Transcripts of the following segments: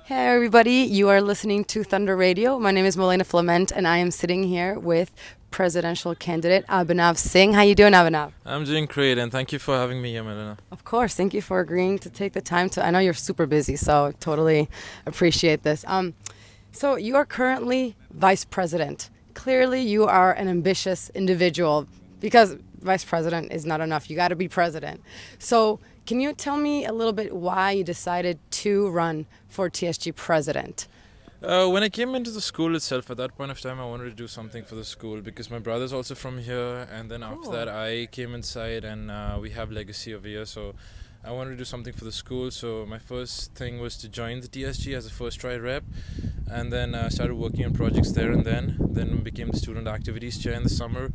Hey everybody, you are listening to Thunder Radio. My name is Molena Flement and I am sitting here with presidential candidate Abhinav Singh. How you doing, Abhinav? I'm doing great, and thank you for having me here, Melina. Of course, thank you for agreeing to take the time to. I know you're super busy, so totally appreciate this. So you are currently vice president. Clearly, you are an ambitious individual because vice president is not enough. You got to be president. So can you tell me a little bit why you decided to run for TSG president? When I came into the school itself, at that point of time, I wanted to do something for the school because my brother's also from here, and then after that, I came inside, and we have legacy over here, so I wanted to do something for the school. So my first thing was to join the TSG as a first try rep, and then started working on projects there, and then became the student activities chair in the summer.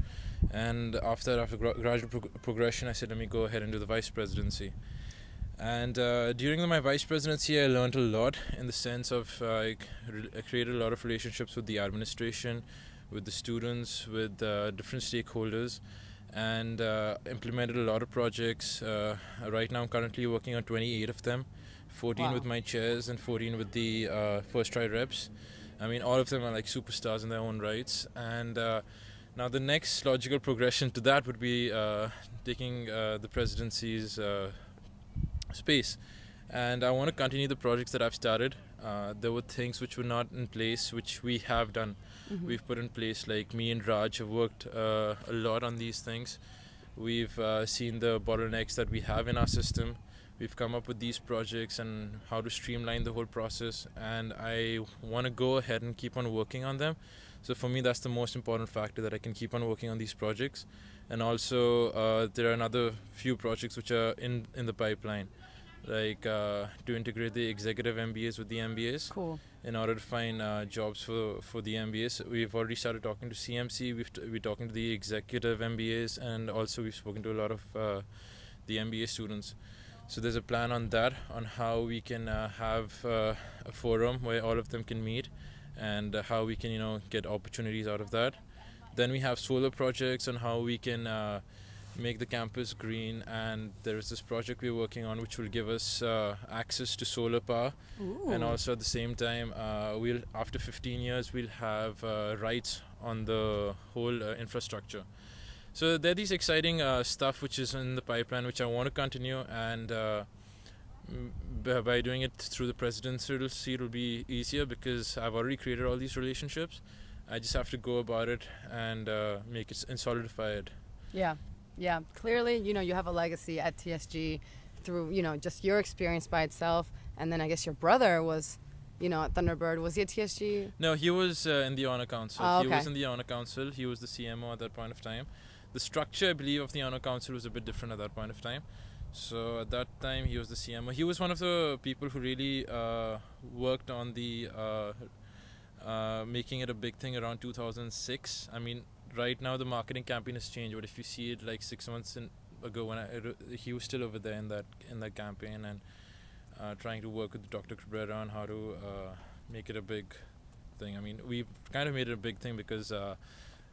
And after that, after gradual progression, I said, let me go ahead and do the vice presidency. And during my vice presidency, I learned a lot in the sense of I created a lot of relationships with the administration, with the students, with different stakeholders, and implemented a lot of projects. Right now, I'm currently working on 28 of them, 14 with my chairs and 14 with the first try reps. I mean, all of them are like superstars in their own rights. And now the next logical progression to that would be taking the presidency's space, and I want to continue the projects that I've started. There were things which were not in place, which we have done. We've put in place, like me and Raj have worked a lot on these things. We've seen the bottlenecks that we have in our system. We've come up with these projects and how to streamline the whole process, and I want to go ahead and keep on working on them. So for me, that's the most important factor, that I can keep on working on these projects. And also there are another few projects which are in the pipeline, like to integrate the executive MBAs with the MBAs. Cool. In order to find jobs for the MBAs. We've already started talking to CMC, we're talking to the executive MBAs, and also we've spoken to a lot of the MBA students. So there's a plan on that, on how we can have a forum where all of them can meet, and how we can get opportunities out of that. Then we have solar projects on how we can make the campus green, and there is this project we're working on which will give us access to solar power. Ooh. And also at the same time, after 15 years we'll have rights on the whole infrastructure. So there are these exciting stuff which is in the pipeline, which I want to continue, and by doing it through the presidency, it'll be easier because I've already created all these relationships. I just have to go about it and make it and solidify it. Yeah. Clearly, you have a legacy at TSG through, just your experience by itself. And then I guess your brother was, at Thunderbird. Was he at TSG? No, he was in the Honor Council. Oh, okay. He was in the Honor Council. He was the CMO at that point of time. The structure, I believe, of the Honor Council was a bit different at that point of time. So at that time, he was the CMO. He was one of the people who really worked on the making it a big thing around 2006. I mean, right now the marketing campaign has changed, but if you see it like 6 months ago, when he was still over there in that campaign, and trying to work with Dr. Cabrera on how to make it a big thing. I mean, we kind of made it a big thing because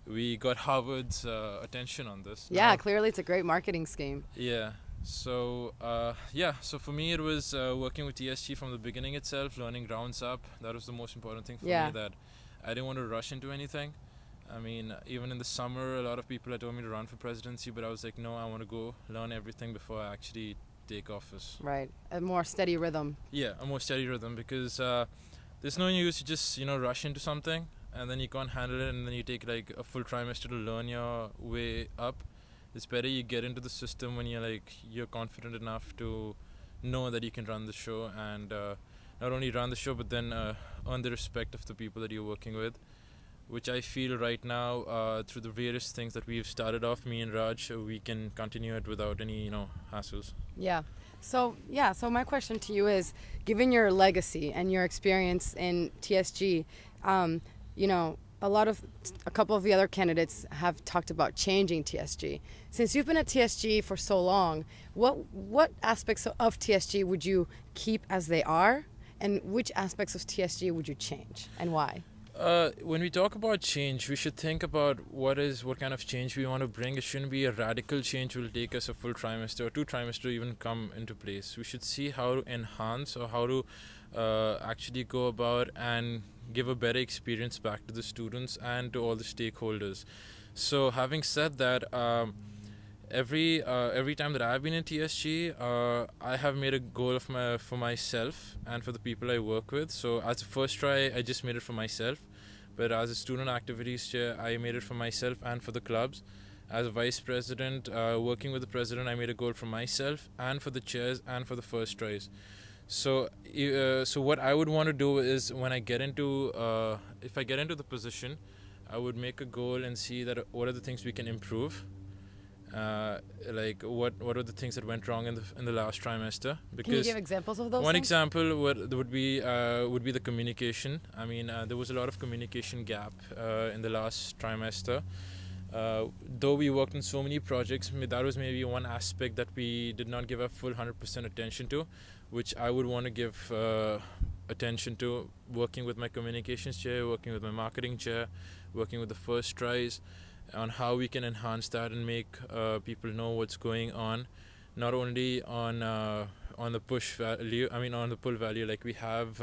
we got Harvard's attention on this. Yeah, clearly it's a great marketing scheme. Yeah. So so for me it was working with TSG from the beginning itself, learning grounds up. That was the most important thing for me, that I didn't want to rush into anything. I mean, even in the summer, a lot of people had told me to run for presidency, but I was like, no, I want to go learn everything before I actually take office. Right, a more steady rhythm. Yeah, a more steady rhythm, because there's no use to just rush into something and then you can't handle it, and then you take like a full trimester to learn your way up. It's better you get into the system when you're confident enough to know that you can run the show, and not only run the show but then earn the respect of the people that you're working with, which I feel right now through the various things that we've started off, me and Raj, we can continue it without any hassles. Yeah. So my question to you is, given your legacy and your experience in TSG, a couple of the other candidates have talked about changing TSG. Since you've been at TSG for so long, what aspects of TSG would you keep as they are, and which aspects of TSG would you change, and why? When we talk about change, we should think about what kind of change we want to bring. It shouldn't be a radical change. Will take us a full trimester or 2 trimesters to even come into place. We should see how to enhance or how to actually go about and give a better experience back to the students and to all the stakeholders. So, having said that, every time that I've been in TSG, I have made a goal for myself and for the people I work with. So as a first try, I just made it for myself, but as a student activities chair, I made it for myself and for the clubs. As a vice president, working with the president, I made a goal for myself and for the chairs and for the first tries. So, so what I would want to do is when I get into, if I get into the position, I would make a goal and see that what are the things we can improve. Like what are the things that went wrong in the last trimester? Because can you give examples of those? One things? example would be the communication. I mean, there was a lot of communication gap in the last trimester. Though we worked on so many projects, that was maybe one aspect that we did not give a full 100% attention to, which I would want to give attention to, working with my communications chair, working with my marketing chair, working with the first tries, on how we can enhance that and make people know what's going on, not only on the push value, I mean on the pull value, like we have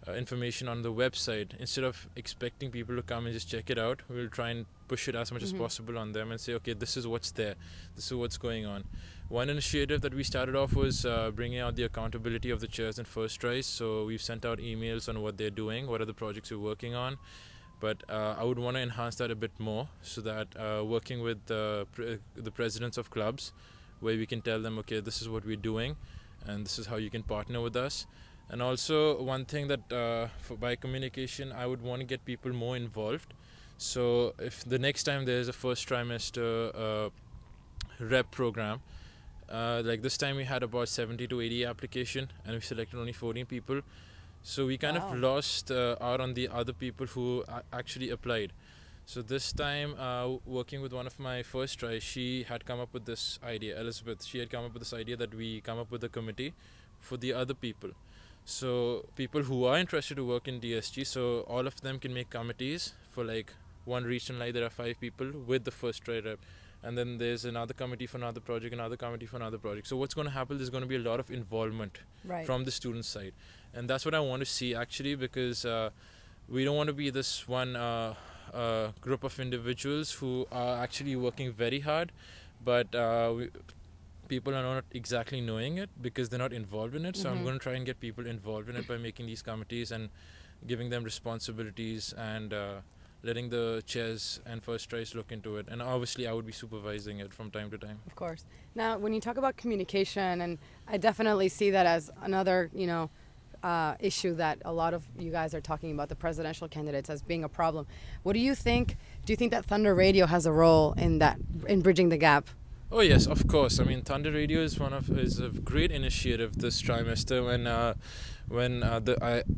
information on the website. Instead of expecting people to come and just check it out, we'll try and push it as much as possible on them and say, okay, this is what's there, this is what's going on. One initiative that we started off was bringing out the accountability of the chairs and first tries. So we've sent out emails on what they're doing, what are the projects we're working on. But I would want to enhance that a bit more, so that working with the presidents of clubs, where we can tell them, okay, this is what we're doing and this is how you can partner with us. And also one thing that by communication, I would want to get people more involved. So if the next time there's a first trimester rep program, like this time we had about 70 to 80 application and we selected only 14 people. So we kind of lost out on the other people who actually applied. So this time, working with one of my first tries, she had come up with this idea, Elizabeth. She had come up with this idea that we come up with a committee for the other people. So people who are interested to work in DSG, so all of them can make committees for like one region. Like there are 5 people with the first try rep. And then there's another committee for another project, another committee for another project. So what's going to happen, there's going to be a lot of involvement from the student side. And that's what I want to see actually, because we don't want to be this one group of individuals who are actually working very hard, but people are not exactly knowing it because they're not involved in it. So I'm going to try and get people involved in it by making these committees and giving them responsibilities and letting the chairs and first tries look into it. And obviously I would be supervising it from time to time. Of course. Now, when you talk about communication, and I definitely see that as another, issue that a lot of you guys are talking about, the presidential candidates, as being a problem. What do you think? Do you think that ThunderRadio has a role in that, in bridging the gap? Oh yes, of course. I mean, ThunderRadio is a great initiative this trimester.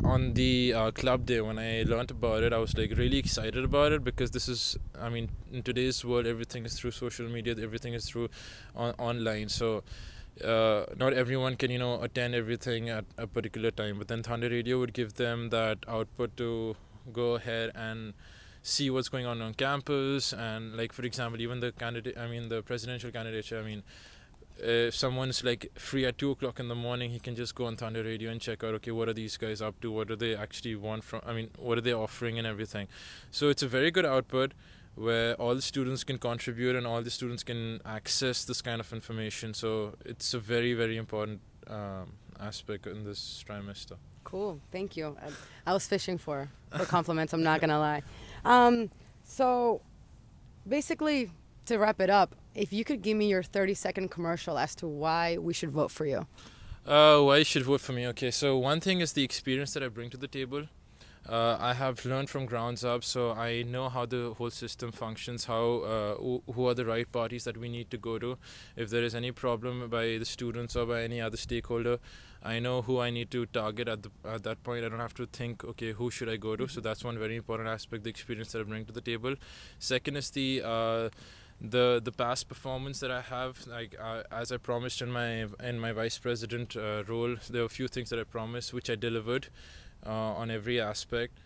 On the club day, when I learned about it, I was like really excited about it, because this is, I mean, in today's world, everything is through social media, everything is through online. So not everyone can attend everything at a particular time, but then ThunderRadio would give them that output to go ahead and see what's going on campus. And like, for example, even the presidential candidature, if someone's like free at 2 o'clock in the morning, he can just go on ThunderRadio and check out, okay, what are these guys up to, what do they actually want what are they offering and everything. So it's a very good output where all the students can contribute and all the students can access this kind of information. So it's a very, very important aspect in this trimester. Cool, thank you. I was fishing for compliments, I'm not gonna lie. So basically, to wrap it up, if you could give me your 30-second commercial as to why we should vote for you. Why you should vote for me? Okay, so one thing is the experience that I bring to the table. I have learned from grounds up, so I know how the whole system functions, who are the right parties that we need to go to. If there is any problem by the students or by any other stakeholder, I know who I need to target at that point. I don't have to think, okay, who should I go to? So that's one very important aspect, the experience that I bring to the table. Second is the past performance that I have. Like as I promised in my vice president role, there were a few things that I promised which I delivered on every aspect.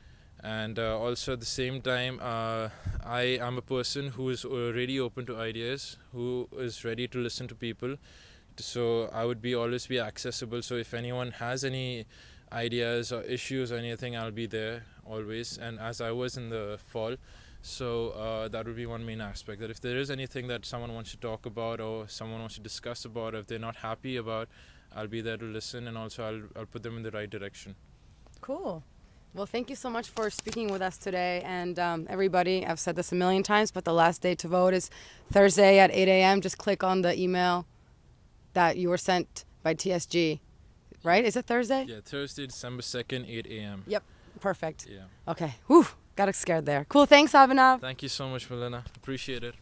And also at the same time, I am a person who is really open to ideas, who is ready to listen to people. So I would always be accessible. So if anyone has any ideas or issues or anything, I'll be there always. And as I was in the fall, so that would be one main aspect, that if there is anything that someone wants to talk about or someone wants to discuss about, or if they're not happy about, I'll be there to listen, and also I'll put them in the right direction. Cool. Well, thank you so much for speaking with us today. And everybody, I've said this a million times, but the last day to vote is Thursday at 8 a.m. Just click on the email that you were sent by TSG, right? Is it Thursday? Yeah, Thursday, December 2nd, 8 a.m. Yep, perfect. Yeah. Okay, whew, got scared there. Cool, thanks, Abhinav. Thank you so much, Melina. Appreciate it.